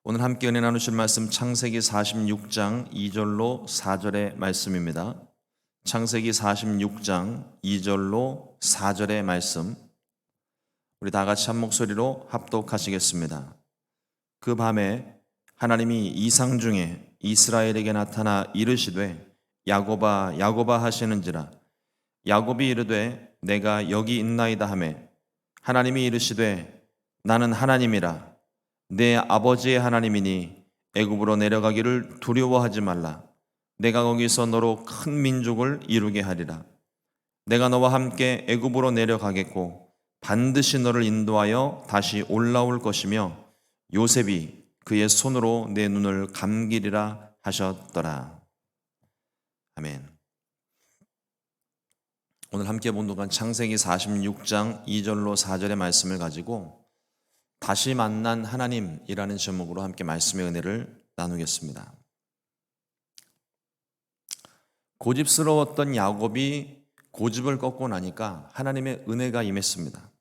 오늘 함께 은혜 나누실 말씀 창세기 46장 2절로 4절의 말씀입니다. 창세기 46장 2절로 4절의 말씀, 우리 다 같이 한 목소리로 합독하시겠습니다. 그 밤에 하나님이 이상 중에 이스라엘에게 나타나 이르시되 야곱아 야곱아 하시는지라. 야곱이 이르되 내가 여기 있나이다 하매 하나님이 이르시되 나는 하나님이라. 내 아버지의 하나님이니 애굽으로 내려가기를 두려워하지 말라. 내가 거기서 너로 큰 민족을 이루게 하리라. 내가 너와 함께 애굽으로 내려가겠고 반드시 너를 인도하여 다시 올라올 것이며 요셉이 그의 손으로 내 눈을 감기리라 하셨더라. 아멘. 오늘 함께 본독한 창세기 46장 2절로 4절의 말씀을 가지고 다시 만난 하나님이라는 제목으로 함께 말씀의 은혜를 나누겠습니다. 고집스러웠던 야곱이 고집을 꺾고 나니까 하나님의 은혜가 임했습니다.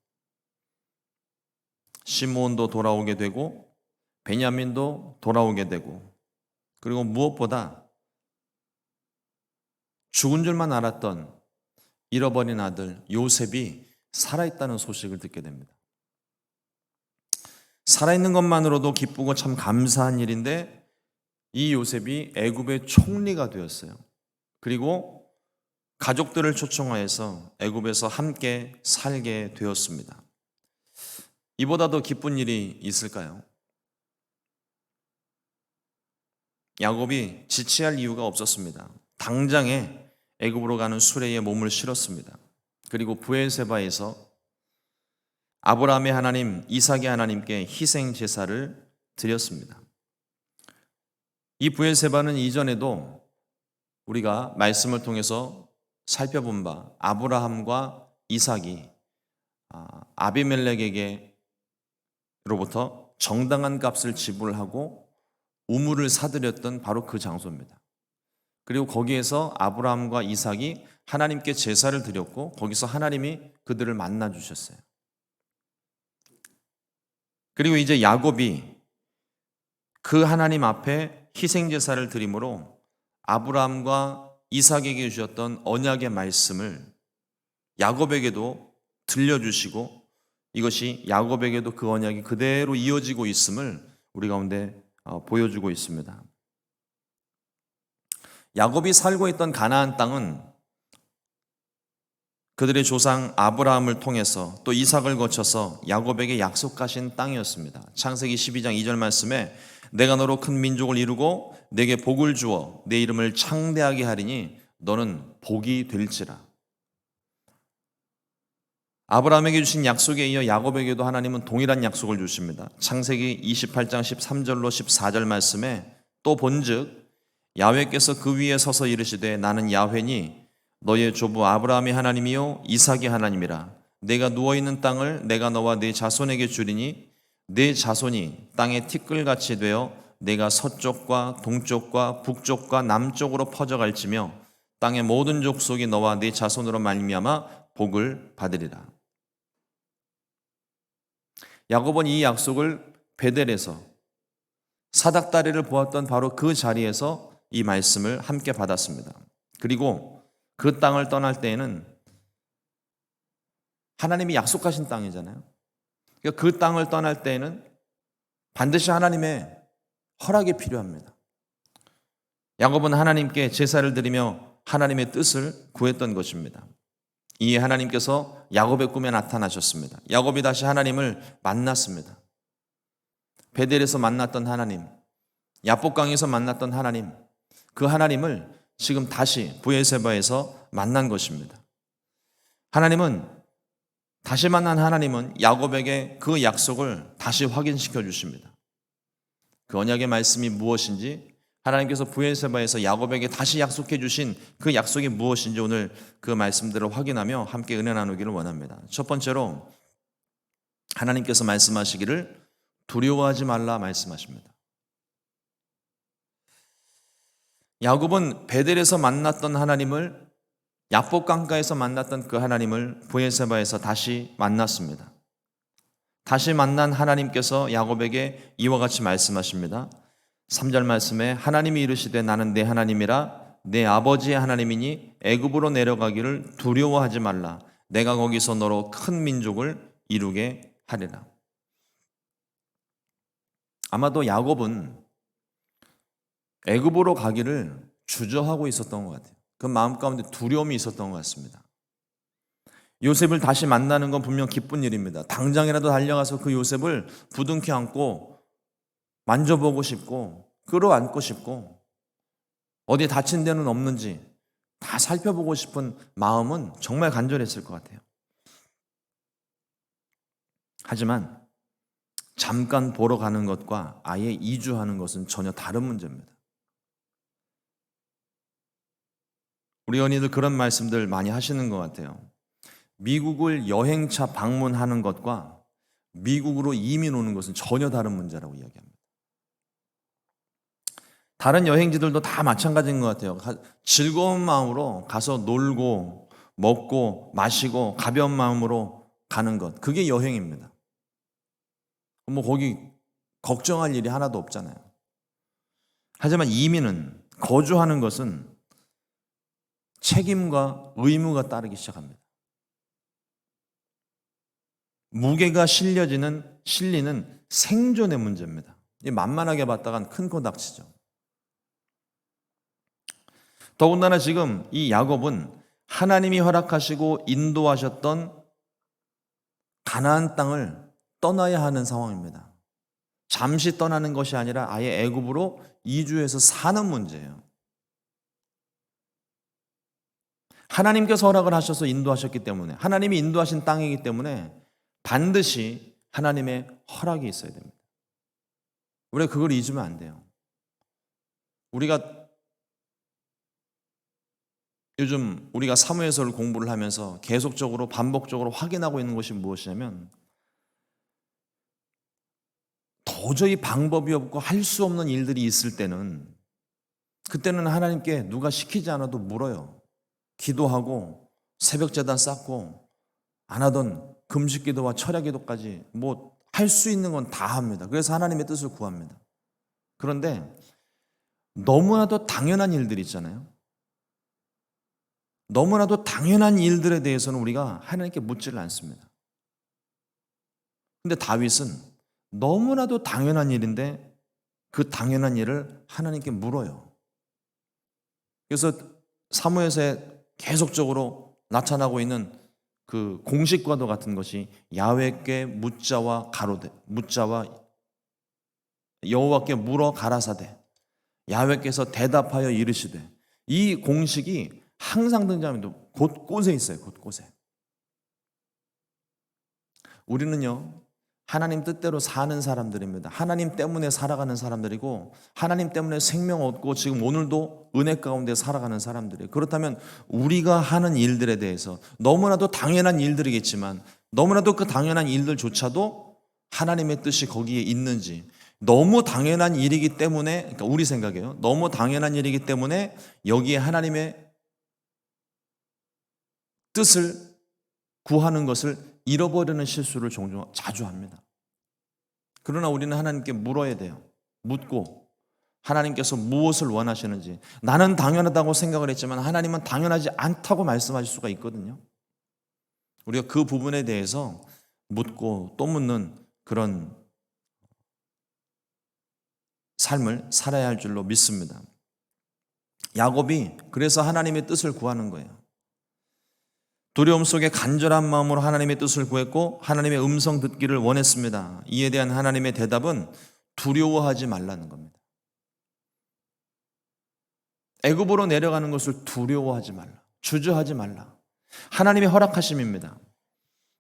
시므온도 돌아오게 되고 베냐민도 돌아오게 되고, 그리고 무엇보다 죽은 줄만 알았던 잃어버린 아들 요셉이 살아있다는 소식을 듣게 됩니다. 살아있는 것만으로도 기쁘고 참 감사한 일인데 이 요셉이 애굽의 총리가 되었어요. 그리고 가족들을 초청하여서 애굽에서 함께 살게 되었습니다. 이보다 더 기쁜 일이 있을까요? 야곱이 지체할 이유가 없었습니다. 당장에 애굽으로 가는 수레에 몸을 실었습니다. 그리고 브엘세바에서 아브라함의 하나님, 이삭의 하나님께 희생 제사를 드렸습니다. 이 브엘세바는 이전에도 우리가 말씀을 통해서 살펴본 바 아브라함과 이삭이 아비멜렉에게로부터 정당한 값을 지불하고 우물을 사들였던 바로 그 장소입니다. 그리고 거기에서 아브라함과 이삭이 하나님께 제사를 드렸고 거기서 하나님이 그들을 만나 주셨어요. 그리고 이제 야곱이 그 하나님 앞에 희생 제사를 드림으로 아브라함과 이삭에게 주셨던 언약의 말씀을 야곱에게도 들려주시고 이것이 야곱에게도 그 언약이 그대로 이어지고 있음을 우리 가운데 보여주고 있습니다. 야곱이 살고 있던 가나안 땅은 그들의 조상 아브라함을 통해서 또 이삭을 거쳐서 야곱에게 약속하신 땅이었습니다. 창세기 12장 2절 말씀에 내가 너로 큰 민족을 이루고 내게 복을 주어 내 이름을 창대하게 하리니 너는 복이 될지라. 아브라함에게 주신 약속에 이어 야곱에게도 하나님은 동일한 약속을 주십니다. 창세기 28장 13절로 14절 말씀에 또 본즉 야훼께서 그 위에 서서 이르시되 나는 야훼니 너의 조부 아브라함의 하나님이요 이삭의 하나님이라. 내가 누워있는 땅을 내가 너와 네 자손에게 주리니 네 자손이 땅의 티끌같이 되어 내가 서쪽과 동쪽과 북쪽과 남쪽으로 퍼져갈지며 땅의 모든 족속이 너와 네 자손으로 말미암아 복을 받으리라. 야곱은 이 약속을 베델에서 사닥다리를 보았던 바로 그 자리에서 이 말씀을 함께 받았습니다. 그리고 그 땅을 떠날 때에는 하나님이 약속하신 땅이잖아요. 그러니까 그 땅을 떠날 때에는 반드시 하나님의 허락이 필요합니다. 야곱은 하나님께 제사를 드리며 하나님의 뜻을 구했던 것입니다. 이에 하나님께서 야곱의 꿈에 나타나셨습니다. 야곱이 다시 하나님을 만났습니다. 베델에서 만났던 하나님, 야복강에서 만났던 하나님, 그 하나님을 지금 다시 브엘세바에서 만난 것입니다. 다시 만난 하나님은 야곱에게 그 약속을 다시 확인시켜 주십니다. 그 언약의 말씀이 무엇인지, 하나님께서 브엘세바에서 야곱에게 다시 약속해 주신 그 약속이 무엇인지 오늘 그 말씀들을 확인하며 함께 은혜 나누기를 원합니다. 첫 번째로 하나님께서 말씀하시기를 두려워하지 말라 말씀하십니다. 야곱은 베델에서 만났던 하나님을, 야복 강가에서 만났던 그 하나님을 브엘세바에서 다시 만났습니다. 다시 만난 하나님께서 야곱에게 이와 같이 말씀하십니다. 3절 말씀에 하나님이 이르시되 나는 내 하나님이라 내 아버지의 하나님이니 애굽으로 내려가기를 두려워하지 말라. 내가 거기서 너로 큰 민족을 이루게 하리라. 아마도 야곱은 애굽으로 가기를 주저하고 있었던 것 같아요. 그 마음 가운데 두려움이 있었던 것 같습니다. 요셉을 다시 만나는 건 분명 기쁜 일입니다. 당장이라도 달려가서 그 요셉을 부둥켜 안고 만져보고 싶고 끌어안고 싶고 어디 다친 데는 없는지 다 살펴보고 싶은 마음은 정말 간절했을 것 같아요. 하지만 잠깐 보러 가는 것과 아예 이주하는 것은 전혀 다른 문제입니다. 우리 언니들 그런 말씀들 많이 하시는 것 같아요. 미국을 여행차 방문하는 것과 미국으로 이민 오는 것은 전혀 다른 문제라고 이야기합니다. 다른 여행지들도 다 마찬가지인 것 같아요. 즐거운 마음으로 가서 놀고 먹고 마시고 가벼운 마음으로 가는 것, 그게 여행입니다. 거기 걱정할 일이 하나도 없잖아요. 하지만 이민은, 거주하는 것은 책임과 의무가 따르기 시작합니다. 무게가 실리는 생존의 문제입니다. 만만하게 봤다간 큰 코 닥치죠. 더군다나 지금 이 야곱은 하나님이 허락하시고 인도하셨던 가나안 땅을 떠나야 하는 상황입니다. 잠시 떠나는 것이 아니라 아예 애굽으로 이주해서 사는 문제예요. 하나님께서 허락을 하셔서 인도하셨기 때문에, 하나님이 인도하신 땅이기 때문에 반드시 하나님의 허락이 있어야 됩니다. 우리가 그걸 잊으면 안 돼요. 우리가 사무엘서를 공부를 하면서 계속적으로 반복적으로 확인하고 있는 것이 무엇이냐면, 도저히 방법이 없고 할 수 없는 일들이 있을 때는, 그때는 하나님께 누가 시키지 않아도 물어요. 기도하고 새벽 제단 쌓고 안 하던 금식 기도와 철야 기도까지 할 수 있는 건 다 합니다. 그래서 하나님의 뜻을 구합니다. 그런데 너무나도 당연한 일들이 있잖아요. 너무나도 당연한 일들에 대해서는 우리가 하나님께 묻지를 않습니다. 근데 다윗은 너무나도 당연한 일인데 그 당연한 일을 하나님께 물어요. 그래서 사무엘서에 계속적으로 나타나고 있는 그 공식과도 같은 것이 야훼께 묻자와 가로되, 묻자와 여호와께 물어 가라사대, 야훼께서 대답하여 이르시되, 이 공식이 항상 등장합니다. 곳곳에 있어요. 곳곳에. 우리는요, 하나님 뜻대로 사는 사람들입니다. 하나님 때문에 살아가는 사람들이고, 하나님 때문에 생명 얻고 지금 오늘도 은혜 가운데 살아가는 사람들이에요. 그렇다면 우리가 하는 일들에 대해서 너무나도 당연한 일들이겠지만, 너무나도 그 당연한 일들조차도 하나님의 뜻이 거기에 있는지, 너무 당연한 일이기 때문에, 그러니까 우리 생각이에요. 너무 당연한 일이기 때문에 여기에 하나님의 뜻을 구하는 것을 잃어버리는 실수를 자주 합니다. 그러나 우리는 하나님께 물어야 돼요. 묻고 하나님께서 무엇을 원하시는지. 나는 당연하다고 생각을 했지만 하나님은 당연하지 않다고 말씀하실 수가 있거든요. 우리가 그 부분에 대해서 묻고 또 묻는 그런 삶을 살아야 할 줄로 믿습니다. 야곱이 그래서 하나님의 뜻을 구하는 거예요. 두려움 속에 간절한 마음으로 하나님의 뜻을 구했고 하나님의 음성 듣기를 원했습니다. 이에 대한 하나님의 대답은 두려워하지 말라는 겁니다. 애굽으로 내려가는 것을 두려워하지 말라, 주저하지 말라. 하나님의 허락하심입니다.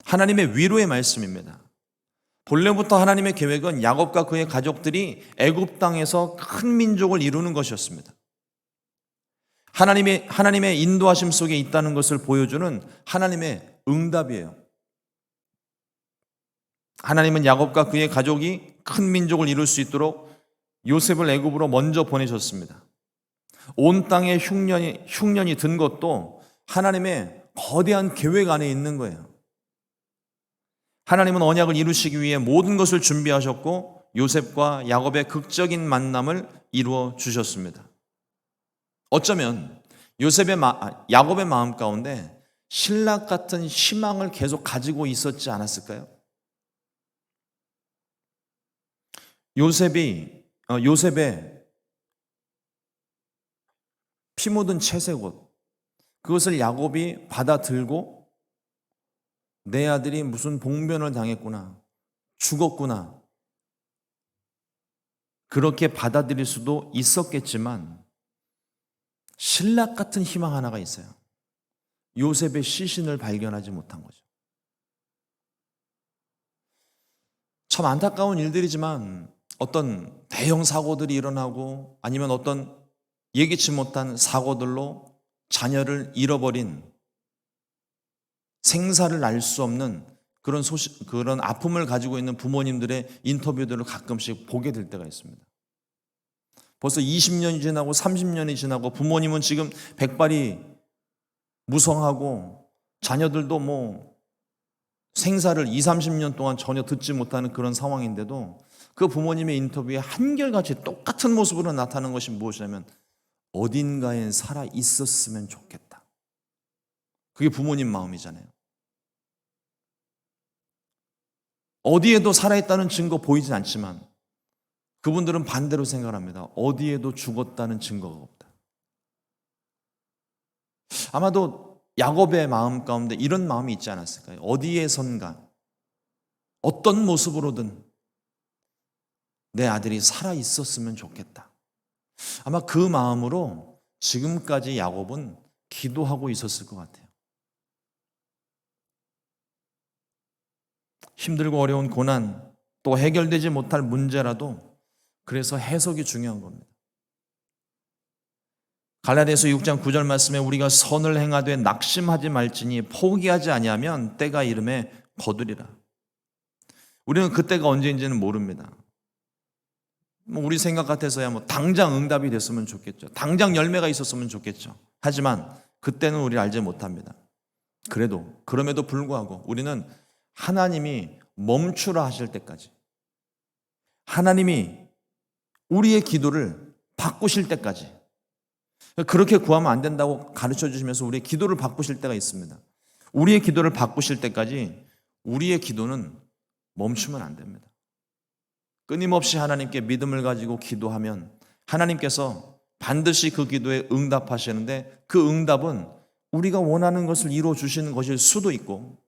하나님의 위로의 말씀입니다. 본래부터 하나님의 계획은 야곱과 그의 가족들이 애굽 땅에서 큰 민족을 이루는 것이었습니다. 하나님의 인도하심 속에 있다는 것을 보여주는 하나님의 응답이에요. 하나님은 야곱과 그의 가족이 큰 민족을 이룰 수 있도록 요셉을 애굽으로 먼저 보내셨습니다. 온 땅에 흉년이 든 것도 하나님의 거대한 계획 안에 있는 거예요. 하나님은 언약을 이루시기 위해 모든 것을 준비하셨고 요셉과 야곱의 극적인 만남을 이루어 주셨습니다. 어쩌면 야곱의 마음 가운데 신락 같은 희망을 계속 가지고 있었지 않았을까요? 요셉의 피 묻은 채색옷, 그것을 야곱이 받아들고 내 아들이 무슨 봉변을 당했구나, 죽었구나, 그렇게 받아들일 수도 있었겠지만 신락 같은 희망 하나가 있어요. 요셉의 시신을 발견하지 못한 거죠. 참 안타까운 일들이지만 어떤 대형 사고들이 일어나고 아니면 어떤 예기치 못한 사고들로 자녀를 잃어버린, 생사를 알 수 없는 그런 아픔을 가지고 있는 부모님들의 인터뷰들을 가끔씩 보게 될 때가 있습니다. 벌써 20년이 지나고 30년이 지나고 부모님은 지금 백발이 무성하고 자녀들도 생사를 20, 30년 동안 전혀 듣지 못하는 그런 상황인데도 그 부모님의 인터뷰에 한결같이 똑같은 모습으로 나타나는 것이 무엇이냐면 어딘가엔 살아 있었으면 좋겠다. 그게 부모님 마음이잖아요. 어디에도 살아있다는 증거 보이진 않지만 그분들은 반대로 생각합니다. 어디에도 죽었다는 증거가 없다. 아마도 야곱의 마음 가운데 이런 마음이 있지 않았을까요? 어디에선가 어떤 모습으로든 내 아들이 살아있었으면 좋겠다. 아마 그 마음으로 지금까지 야곱은 기도하고 있었을 것 같아요. 힘들고 어려운 고난, 또 해결되지 못할 문제라도 그래서 해석이 중요한 겁니다. 갈라디아서 6장 9절 말씀에 우리가 선을 행하되 낙심하지 말지니 포기하지 아니하면 때가 이름에 거두리라. 우리는 그때가 언제인지는 모릅니다. 우리 생각 같아서야 당장 응답이 됐으면 좋겠죠. 당장 열매가 있었으면 좋겠죠. 하지만 그때는 우리 알지 못합니다. 그럼에도 불구하고 우리는 하나님이 멈추라 하실 때까지, 하나님이 우리의 기도를 바꾸실 때까지, 그렇게 구하면 안 된다고 가르쳐 주시면서 우리의 기도를 바꾸실 때가 있습니다. 우리의 기도를 바꾸실 때까지 우리의 기도는 멈추면 안 됩니다. 끊임없이 하나님께 믿음을 가지고 기도하면 하나님께서 반드시 그 기도에 응답하시는데 그 응답은 우리가 원하는 것을 이루어 주시는 것일 수도 있고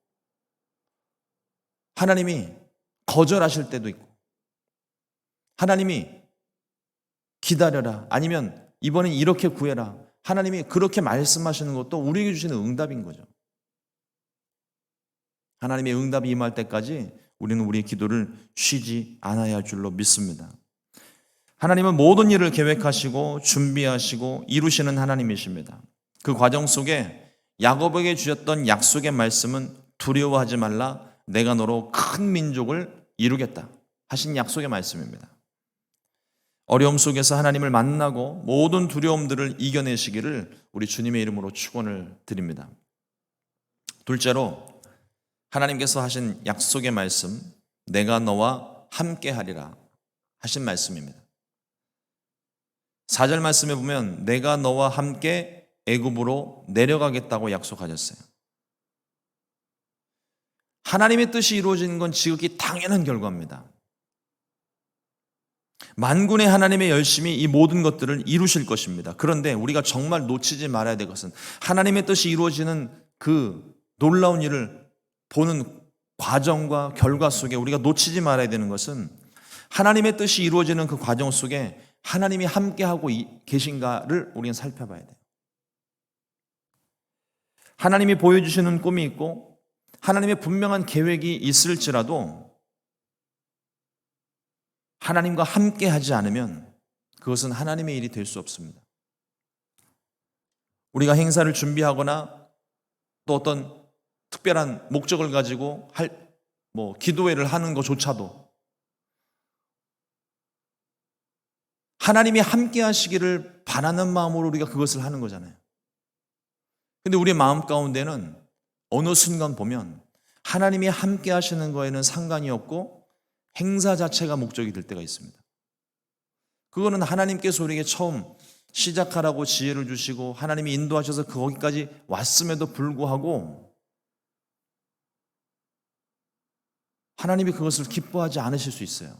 하나님이 거절하실 때도 있고 하나님이 기다려라 아니면 이번엔 이렇게 구해라 하나님이 그렇게 말씀하시는 것도 우리에게 주시는 응답인 거죠. 하나님의 응답이 임할 때까지 우리는 우리의 기도를 쉬지 않아야 할 줄로 믿습니다. 하나님은 모든 일을 계획하시고 준비하시고 이루시는 하나님이십니다. 그 과정 속에 야곱에게 주셨던 약속의 말씀은 두려워하지 말라 내가 너로 큰 민족을 이루겠다 하신 약속의 말씀입니다. 어려움 속에서 하나님을 만나고 모든 두려움들을 이겨내시기를 우리 주님의 이름으로 축원을 드립니다. 둘째로 하나님께서 하신 약속의 말씀, 내가 너와 함께하리라 하신 말씀입니다. 4절 말씀에 보면 내가 너와 함께 애굽으로 내려가겠다고 약속하셨어요. 하나님의 뜻이 이루어지는 건 지극히 당연한 결과입니다. 만군의 하나님의 열심히 이 모든 것들을 이루실 것입니다. 그런데 우리가 정말 놓치지 말아야 될 것은 하나님의 뜻이 이루어지는 그 놀라운 일을 보는 과정과 결과 속에 우리가 놓치지 말아야 되는 것은 하나님의 뜻이 이루어지는 그 과정 속에 하나님이 함께하고 계신가를 우리는 살펴봐야 돼요. 하나님이 보여주시는 꿈이 있고 하나님의 분명한 계획이 있을지라도 하나님과 함께하지 않으면 그것은 하나님의 일이 될 수 없습니다. 우리가 행사를 준비하거나 또 어떤 특별한 목적을 가지고 기도회를 하는 것조차도 하나님이 함께 하시기를 바라는 마음으로 우리가 그것을 하는 거잖아요. 근데 우리의 마음 가운데는 어느 순간 보면 하나님이 함께 하시는 거에는 상관이 없고 행사 자체가 목적이 될 때가 있습니다. 그거는 하나님께서 우리에게 처음 시작하라고 지혜를 주시고 하나님이 인도하셔서 거기까지 왔음에도 불구하고 하나님이 그것을 기뻐하지 않으실 수 있어요.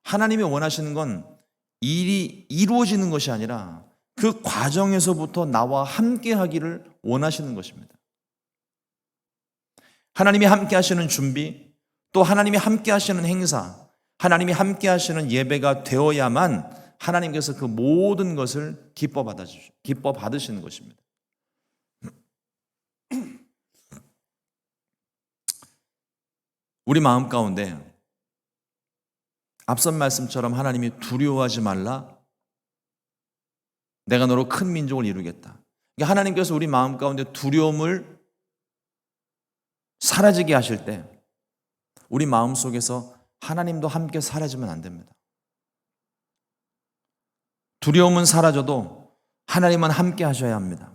하나님이 원하시는 건 일이 이루어지는 것이 아니라 그 과정에서부터 나와 함께 하기를 원하시는 것입니다. 하나님이 함께 하시는 준비, 또 하나님이 함께 하시는 행사, 하나님이 함께 하시는 예배가 되어야만 하나님께서 그 모든 것을 기뻐 받으시는 것입니다. 우리 마음 가운데 앞선 말씀처럼 하나님이 두려워하지 말라, 내가 너로 큰 민족을 이루겠다. 하나님께서 우리 마음 가운데 두려움을 사라지게 하실 때 우리 마음 속에서 하나님도 함께 사라지면 안 됩니다. 두려움은 사라져도 하나님은 함께 하셔야 합니다.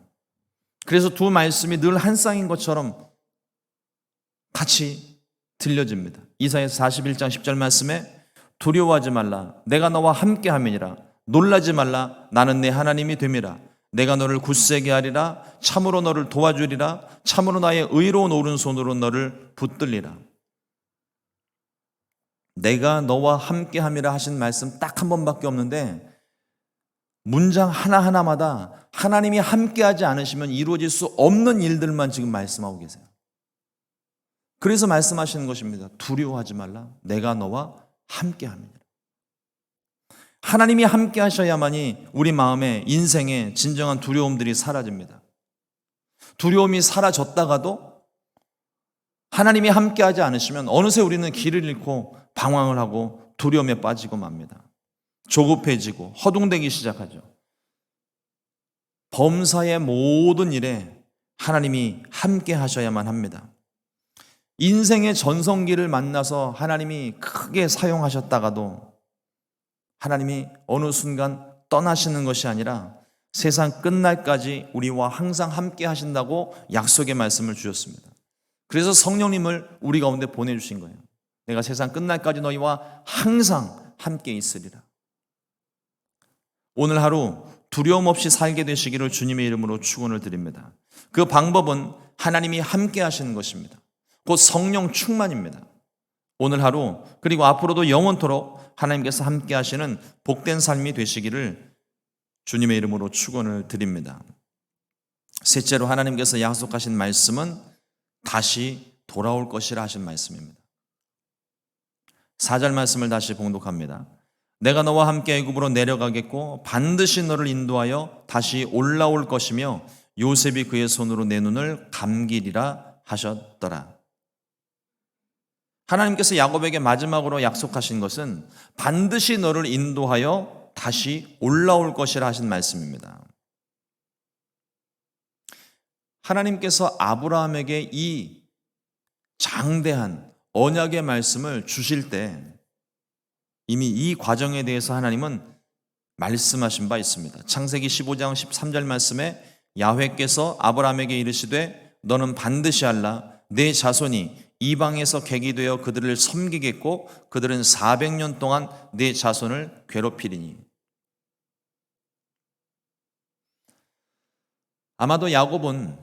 그래서 두 말씀이 늘 한 쌍인 것처럼 같이 들려집니다. 이사야서 41장 10절 말씀에 두려워하지 말라, 내가 너와 함께 함이니라. 놀라지 말라, 나는 내 하나님이 됨이라. 내가 너를 굳세게 하리라. 참으로 너를 도와주리라. 참으로 나의 의로운 오른손으로 너를 붙들리라. 내가 너와 함께 함이라 하신 말씀 딱 한 번밖에 없는데 문장 하나하나마다 하나님이 함께하지 않으시면 이루어질 수 없는 일들만 지금 말씀하고 계세요. 그래서 말씀하시는 것입니다. 두려워하지 말라, 내가 너와 함께합니다. 하나님이 함께 하셔야만이 우리 마음에 인생의 진정한 두려움들이 사라집니다. 두려움이 사라졌다가도 하나님이 함께하지 않으시면 어느새 우리는 길을 잃고 방황을 하고 두려움에 빠지고 맙니다. 조급해지고 허둥대기 시작하죠. 범사의 모든 일에 하나님이 함께 하셔야만 합니다. 인생의 전성기를 만나서 하나님이 크게 사용하셨다가도 하나님이 어느 순간 떠나시는 것이 아니라 세상 끝날까지 우리와 항상 함께 하신다고 약속의 말씀을 주셨습니다. 그래서 성령님을 우리 가운데 보내주신 거예요. 내가 세상 끝날까지 너희와 항상 함께 있으리라. 오늘 하루 두려움 없이 살게 되시기를 주님의 이름으로 축원을 드립니다. 그 방법은 하나님이 함께 하시는 것입니다. 곧 성령 충만입니다. 오늘 하루 그리고 앞으로도 영원토록 하나님께서 함께 하시는 복된 삶이 되시기를 주님의 이름으로 축원을 드립니다. 셋째로 하나님께서 약속하신 말씀은 다시 돌아올 것이라 하신 말씀입니다. 4절 말씀을 다시 봉독합니다. 내가 너와 함께 애굽으로 내려가겠고 반드시 너를 인도하여 다시 올라올 것이며 요셉이 그의 손으로 내 눈을 감기리라 하셨더라. 하나님께서 야곱에게 마지막으로 약속하신 것은 반드시 너를 인도하여 다시 올라올 것이라 하신 말씀입니다. 하나님께서 아브라함에게 이 장대한 언약의 말씀을 주실 때 이미 이 과정에 대해서 하나님은 말씀하신 바 있습니다. 창세기 15장 13절 말씀에 야훼께서 아브라함에게 이르시되 너는 반드시 알라, 내 자손이 이방에서 객이 되어 그들을 섬기겠고 그들은 400년 동안 내 자손을 괴롭히리니. 아마도 야곱은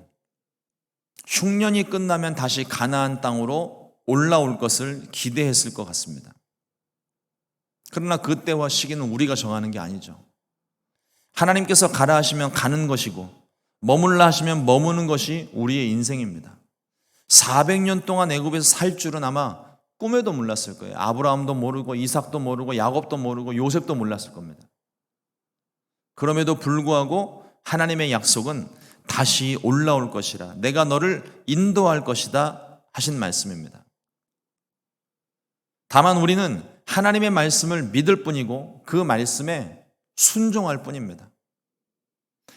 흉년이 끝나면 다시 가나안 땅으로 올라올 것을 기대했을 것 같습니다. 그러나 그때와 시기는 우리가 정하는 게 아니죠. 하나님께서 가라 하시면 가는 것이고 머물라 하시면 머무는 것이 우리의 인생입니다. 400년 동안 애굽에서 살 줄은 아마 꿈에도 몰랐을 거예요. 아브라함도 모르고 이삭도 모르고 야곱도 모르고 요셉도 몰랐을 겁니다. 그럼에도 불구하고 하나님의 약속은 다시 올라올 것이라, 내가 너를 인도할 것이다 하신 말씀입니다. 다만 우리는 하나님의 말씀을 믿을 뿐이고 그 말씀에 순종할 뿐입니다.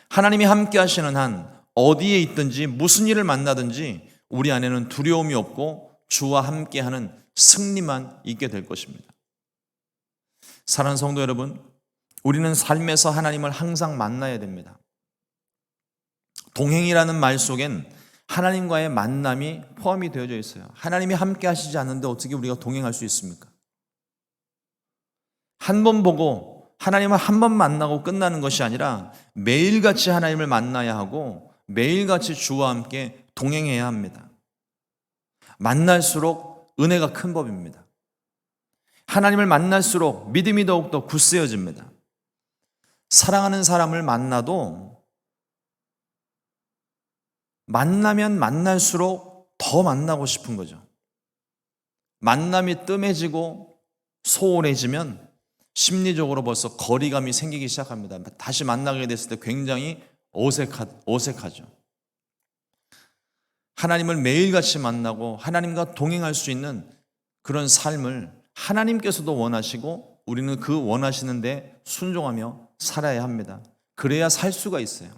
하나님이 함께 하시는 한 어디에 있든지 무슨 일을 만나든지 우리 안에는 두려움이 없고 주와 함께하는 승리만 있게 될 것입니다. 사랑하는 성도 여러분, 우리는 삶에서 하나님을 항상 만나야 됩니다. 동행이라는 말 속엔 하나님과의 만남이 포함이 되어져 있어요. 하나님이 함께 하시지 않는데 어떻게 우리가 동행할 수 있습니까? 한 번 보고 하나님을 한 번 만나고 끝나는 것이 아니라 매일같이 하나님을 만나야 하고 매일같이 주와 함께 동행해야 합니다. 만날수록 은혜가 큰 법입니다. 하나님을 만날수록 믿음이 더욱더 굳세어집니다. 사랑하는 사람을 만나도 만나면 만날수록 더 만나고 싶은 거죠. 만남이 뜸해지고 소홀해지면 심리적으로 벌써 거리감이 생기기 시작합니다. 다시 만나게 됐을 때 굉장히 어색하죠. 하나님을 매일같이 만나고 하나님과 동행할 수 있는 그런 삶을 하나님께서도 원하시고 우리는 그 원하시는 데 순종하며 살아야 합니다. 그래야 살 수가 있어요.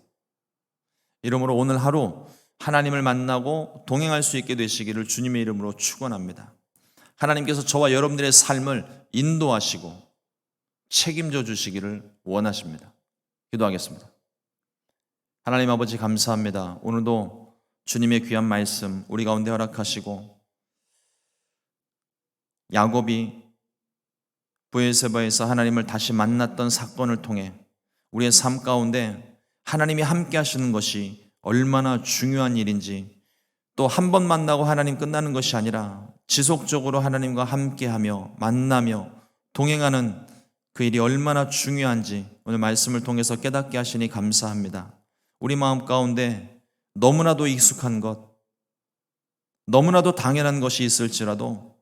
이러므로 오늘 하루 하나님을 만나고 동행할 수 있게 되시기를 주님의 이름으로 축원합니다. 하나님께서 저와 여러분들의 삶을 인도하시고 책임져 주시기를 원하십니다. 기도하겠습니다. 하나님 아버지 감사합니다. 오늘도 주님의 귀한 말씀 우리 가운데 허락하시고 야곱이 브엘세바에서 하나님을 다시 만났던 사건을 통해 우리의 삶 가운데 하나님이 함께 하시는 것이 얼마나 중요한 일인지, 또 한 번 만나고 하나님 끝나는 것이 아니라 지속적으로 하나님과 함께하며 만나며 동행하는 그 일이 얼마나 중요한지 오늘 말씀을 통해서 깨닫게 하시니 감사합니다. 우리 마음 가운데 너무나도 익숙한 것, 너무나도 당연한 것이 있을지라도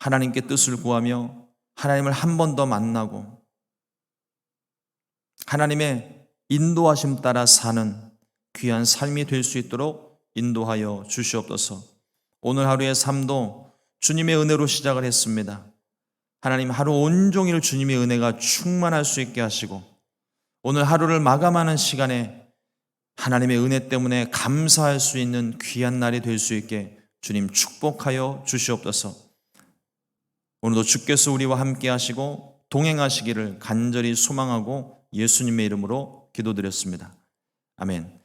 하나님께 뜻을 구하며 하나님을 한 번 더 만나고 하나님의 인도하심 따라 사는 귀한 삶이 될 수 있도록 인도하여 주시옵소서. 오늘 하루의 삶도 주님의 은혜로 시작을 했습니다. 하나님 하루 온종일 주님의 은혜가 충만할 수 있게 하시고 오늘 하루를 마감하는 시간에 하나님의 은혜 때문에 감사할 수 있는 귀한 날이 될 수 있게 주님 축복하여 주시옵소서. 오늘도 주께서 우리와 함께 하시고 동행하시기를 간절히 소망하고 예수님의 이름으로 기도드렸습니다. 아멘.